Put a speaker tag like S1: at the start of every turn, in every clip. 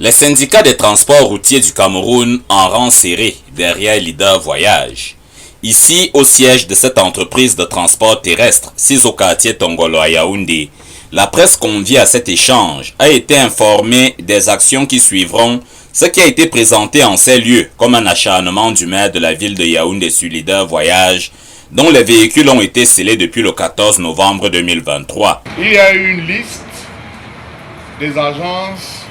S1: Les syndicats des transports routiers du Cameroun en rang serré derrière Leader Voyage. Ici, au siège de cette entreprise de transport terrestre, située au quartier Tongolo à Yaoundé, la presse conviée à cet échange a été informée des actions qui suivront, ce qui a été présenté en ces lieux comme un acharnement du maire de la ville de Yaoundé sur Leader Voyage, dont les véhicules ont été scellés depuis le 14 novembre 2023.
S2: Il y a une liste des agences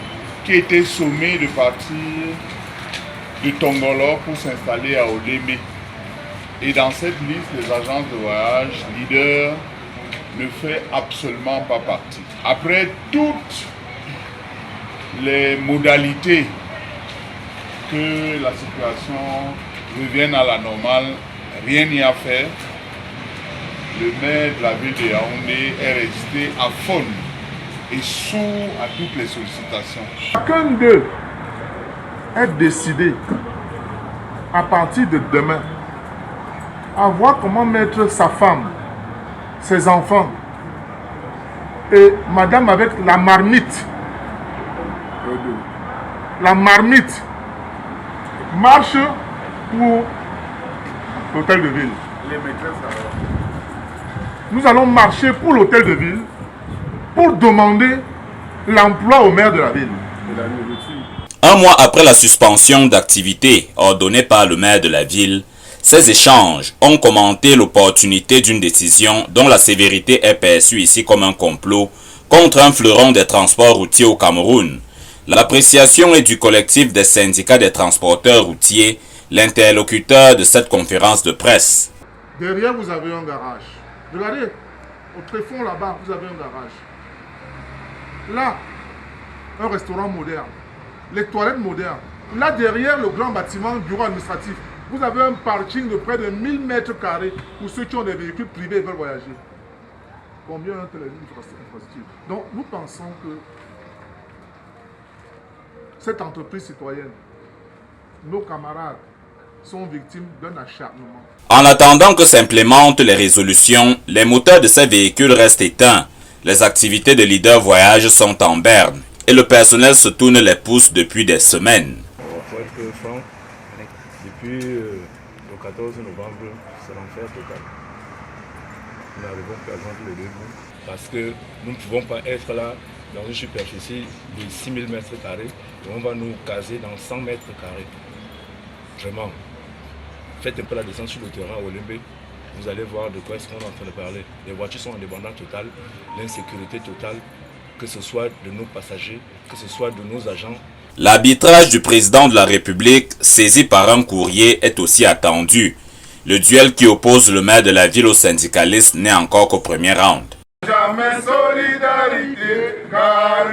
S2: qui étaient sommées de partir de Tongolo pour s'installer à Olémé. Et dans cette liste, les agences de voyage, Leader ne fait absolument pas partie. Après toutes les modalités que la situation revienne à la normale, rien n'y a fait. Le maire de la ville de Yaoundé est resté à fond et sourd à toutes les sollicitations.
S3: Chacun d'eux est décidé à partir de demain à voir comment mettre sa femme, ses enfants et madame avec la marmite. La marmite marche pour l'hôtel de ville. Nous allons marcher pour l'hôtel de ville pour demander l'emploi au maire de la ville.
S1: Un mois après la suspension d'activité ordonnée par le maire de la ville, ces échanges ont commenté l'opportunité d'une décision dont la sévérité est perçue ici comme un complot contre un fleuron des transports routiers au Cameroun. L'appréciation est du collectif des syndicats des transporteurs routiers, l'interlocuteur de cette conférence de presse.
S3: Derrière, vous avez un garage. Regardez, au tréfonds là-bas, vous avez un garage. Là, un restaurant moderne. Les toilettes modernes. Là, derrière le grand bâtiment, bureau administratif, vous avez un parking de près de 1000 mètres carrés pour ceux qui ont des véhicules privés et veulent voyager. Combien ont les infrastructures? Donc, nous pensons que cette entreprise citoyenne, nos camarades, sont victimes d'un acharnement.
S1: En attendant que s'implémentent les résolutions, les moteurs de ces véhicules restent éteints. Les activités de Leader Voyage sont en berne et le personnel se tourne les pouces depuis des semaines.
S4: Pour être franc, depuis le 14 novembre, c'est l'enfer total. Nous n'arrivons plus à joindre les deux bouts parce que nous ne pouvons pas être là dans une superficie de 6000 mètres carrés et on va nous caser dans 100 mètres carrés. Vraiment. Faites un peu la descente sur le terrain au Olémé, vous allez voir de quoi est-ce qu'on est en train de parler. Les voitures sont en dépendance totale, l'insécurité totale, que ce soit de nos passagers, que ce soit de nos agents.
S1: L'arbitrage du président de la République, saisi par un courrier, est aussi attendu. Le duel qui oppose le maire de la ville aux syndicalistes n'est encore qu'au premier round.
S2: Jamais solidarité, car